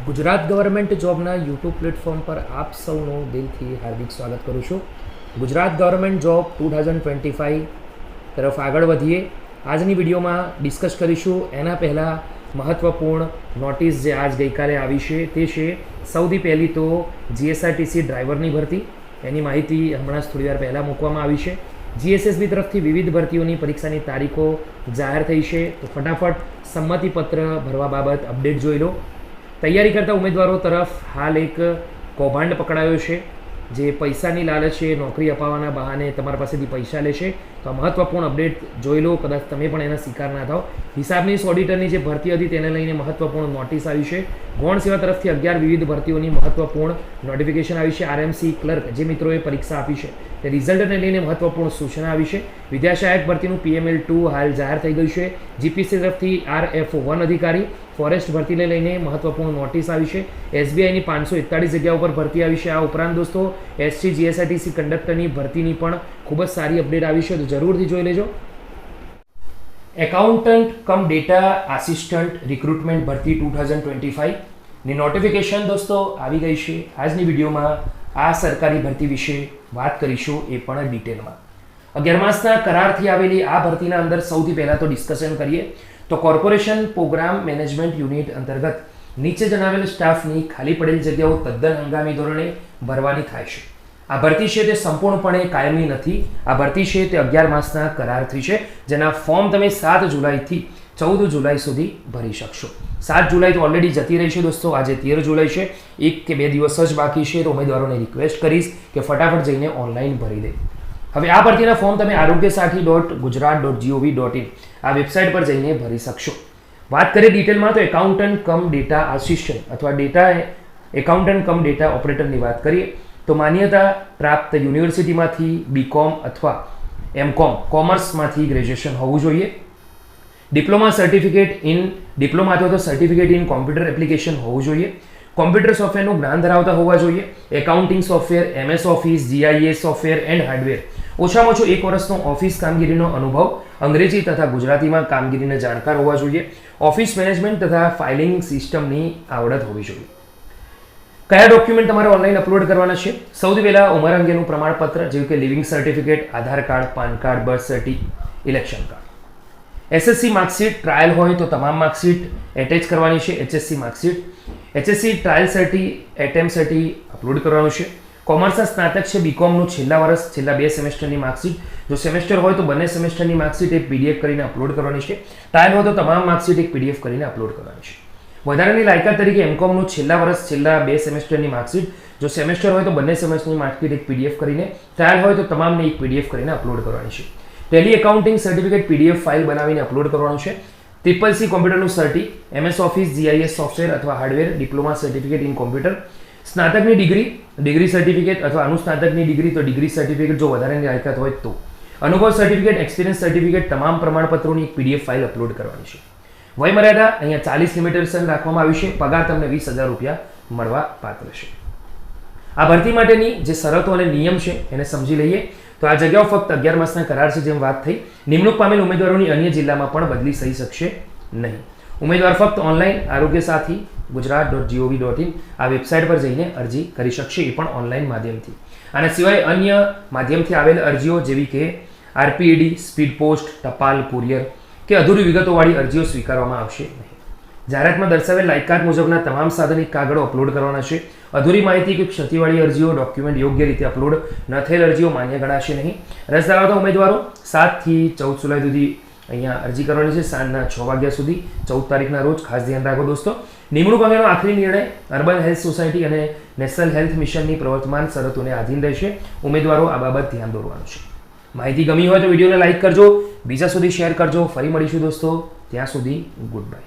Gujarat government જોબના YouTube platform પર આપ સૌનું દિલથી હાર્દિક સ્વાગત કરું છું. ગુજરાત ગવર્મેન્ટ જોબ 2025 તરફ આગળ વધીએ. આજની વિડીયોમાં ડિસ્કસ કરીશું. એના પહેલાં મહત્ત્વપૂર્ણ નોટિસ જે આજ ગઈકાલે આવી છે તે છે સૌથી પહેલી તો જીએસઆરટીસી ડ્રાઈવરની ભરતી. એની માહિતી હમણાં જ થોડી વાર પહેલાં મૂકવામાં આવી છે. જીએસએસબી તરફથી વિવિધ ભરતીઓની પરીક્ષાની તારીખો જાહેર થઈ છે. તો ફટાફટ સંમતિપત્ર ભરવા બાબત અપડેટ જોઈ લો. તૈયારી કરતા ઉમેદવારો તરફ હાલ એક કૌભાંડ પકડાયો છે, જે પૈસાની લાલચે નોકરી અપાવવાના બહાને તમારા પાસેથી પૈસા લેશે. તો આ મહત્ત્વપૂર્ણ અપડેટ જોઈ લો, કદાચ તમે પણ એના શિકાર ના થાઓ. હિસાબનીસ ઓડિટરની જે ભરતી હતી તેને લઈને મહત્ત્વપૂર્ણ નોટિસ આવી છે. ગૌણ સેવા તરફથી 11 વિવિધ ભરતીઓની મહત્ત્વપૂર્ણ નોટિફિકેશન આવી છે. આરએમસી ક્લર્ક જે મિત્રોએ પરીક્ષા આપી છે તે રિઝલ્ટને લઈને મહત્ત્વપૂર્ણ સૂચના આવી છે. વિદ્યાસહાયક ભરતીનું PML2 હાલ જાહેર થઈ ગયું છે. જીપીસી તરફથી RF1 અધિકારી ફોરેસ્ટ ભરતીને લઈને મહત્ત્વપૂર્ણ નોટિસ આવી છે. SBIની 541 જગ્યાઓ પર ભરતી આવી છે. આ ઉપરાંત દોસ્તો SC GSRTC કંડક્ટરની ભરતીની પણ ખૂબ જ સારી અપડેટ આવી છે, તો જરૂરથી જોઈ લેજો. એકાઉન્ટન્ટ કમ ડેટા આસિસ્ટન્ટ રિક્રુટમેન્ટ ભરતી 2025 ની નોટિફિકેશન દોસ્તો આવી ગઈ છે. આજની વિડીયોમાં આ સરકારી ભરતી વિશે વાત કરીશું, એ પણ ડિટેલમાં. 11 માસના કરારથી આવેલી આ ભરતીના અંદર સૌથી પહેલાં તો ડિસ્કશન કરીએ તો કોર્પોરેશન પ્રોગ્રામ મેનેજમેન્ટ યુનિટ અંતર્ગત નીચે જણાવેલ સ્ટાફની ખાલી પડેલ જગ્યાઓ તદ્દન હંગામી ધોરણે ભરવાની થાય છે. આ ભરતી છે તે સંપૂર્ણપણે કાયમી નથી. આ ભરતી છે તે 11 માસના કરારથી છે, જેના ફોર્મ તમે 7 જુલાઈથી 14 જુલાઈ સુધી ભરી શકશો. 7 જુલાઈ તો ઓલરેડી જતી રહી છે દોસ્તો, આજે 13 જુલાઈ છે. 1 કે 2 દિવસ જ બાકી છે, તો ઉમેદવારોને રિક્વેસ્ટ કરીશ કે ફટાફટ જઈને ઓનલાઈન ભરી દે. હવે આ ભરતીના ફોર્મ તમે aarogyasathi.gujarat.gov.in આ વેબસાઇટ પર જઈને ભરી શકશો. વાત કરીએ ડિટેલમાં તો એકાઉન્ટન્ટ કમ ડેટા આસિસ્ટન્ટ અથવા ડેટા એકાઉન્ટન્ટ કમ ડેટા ઓપરેટરની વાત કરીએ તો માન્યતા પ્રાપ્ત યુનિવર્સિટીમાંથી BCom અથવા MCom કોમર્સમાંથી ગ્રેજ્યુએશન હોવું જોઈએ. ડિપ્લોમા સર્ટિફિકેટ અથવા તો સર્ટિફિકેટ ઇન કોમ્પ્યુટર એપ્લિકેશન હોવું જોઈએ. કોમ્પ્યુટર સોફ્ટવેરનું જ્ઞાન ધરાવતા હોવા જોઈએ. Accounting software, MS office, GIS software and hardware, ઓછામાં ઓછો 1 વર્ષનો ઓફિસ કામગીરીનો અનુભવ, અંગ્રેજી તથા ગુજરાતીમાં કામગીરીને જાણકાર હોવા જોઈએ. ઓફિસ મેનેજમેન્ટ તથા ફાઇલિંગ સિસ્ટમની આવડત હોવી જોઈએ. કયા ડોક્યુમેન્ટ તમારે ઓનલાઈન અપલોડ કરવાના છે? સૌથી પહેલાં ઉંમર અંગેનું પ્રમાણપત્ર જેવું કે leaving certificate, Aadhaar card, PAN card, birth certificate, election card. SSC marksheet trial હોય તો તમામ માર્કશીટ એટેચ કરવાની છે. HSC marksheet, HSC trial certi, attempt certi upload કરવાનું છે. કોમર્સના સ્નાતક છે, BComનું છેલ્લા વર્ષ, છેલ્લા 2 સેમેસ્ટરની માર્કશીટ, જો સેમેસ્ટર હોય તો બંને સેમેસ્ટરની માર્કશીટ એક PDF કરીને અપલોડ કરવાની છે. ટ્રાયલ હોય તો તમામ માર્કશીટ એક PDF કરીને અપલોડ કરવાની છે. વધારાની લાયકાત તરીકે MComનું છેલ્લા વર્ષ, છેલ્લા 2 સેમેસ્ટરની માર્કશીટ, જો સેમેસ્ટર હોય તો બંને સેમેસ્ટરની માર્કશીટ એક PDF કરીને, ટ્રાયલ હોય તો તમામને એક PDF કરીને અપલોડ કરવાની છે. Tally accounting certificate PDF file બનાવીને અપલોડ કરવાનું છે. CCC કોમ્પ્યુટરનું certi, MS office, GIS software અથવા hardware, diploma certificate in computer, સ્નાતકની ડિગ્રી સર્ટિફિકેટ અથવા અનુસ્નાતકની ડિગ્રી તો ડિગ્રી સર્ટિફિકેટ જો વધારાની લાયકાત હોય તો, અનુભવ સર્ટિફિકેટ, એક્સપિરિયન્સ સર્ટિફિકેટ, તમામ પ્રમાણપત્રોની એક PDF ફાઇલ અપલોડ કરવાની છે. વય મર્યાદા અહીંયા 40 લિમિટેશન રાખવામાં આવી છે. પગાર તમને 20,000 રૂપિયા મળવા પાત્ર છે. આ ભરતી માટેની જે શરતો અને નિયમ છે એને સમજી લઈએ તો આ જગ્યાઓ ફક્ત 11 માસના કરાર છે, જેમ વાત થઈ. નિમણૂક પામેલ ઉમેદવારોની અન્ય જિલ્લામાં પણ બદલી થઈ શકશે નહીં. ઉમેદવાર ફક્ત ઓનલાઈન aarogyasathi.gujarat.gov.in આ વેબસાઇટ પર જઈને અરજી કરી શકશે, એ પણ ઓનલાઈન માધ્યમથી. આના સિવાય અન્ય માધ્યમથી આવેલ અરજીઓ જેવી કે RPED, સ્પીડ પોસ્ટ, ટપાલ, કુરિયર કે અધૂરી વિગતોવાળી અરજીઓ સ્વીકારવામાં આવશે નહીં. જાહેરાતમાં દર્શાવેલ લાયકાત મુજબના તમામ સાધનિક કાગળો અપલોડ કરવાના છે. અધૂરી માહિતી કે ક્ષતિવાળી અરજીઓ, ડોક્યુમેન્ટ યોગ્ય રીતે અપલોડ ન થયેલ અરજીઓ માન્ય ગણાશે નહીં. રસ ધરાવતા ઉમેદવારો 7 થી 14 જુલાઈ સુધી અહીંયા અરજી કરવાની છે, સાંજના 6 વાગ્યા સુધી, 14 તારીખના રોજ. ખાસ ધ્યાન રાખો દોસ્તો. નિમણૂક અંગેનો આખરી નિર્ણય અર્બન હેલ્થ સોસાયટી અને નેશનલ હેલ્થ મિશનની પ્રવર્તમાન શરતોને આધીન રહેશે. ઉમેદવારો આ બાબત ધ્યાન દોરવાનું છે. માહિતી ગમી હોય તો વિડીયોને લાઇક કરજો, બીજા સુધી શેર કરજો. ફરી મળીશું દોસ્તો, ત્યાં સુધી ગુડ બાય.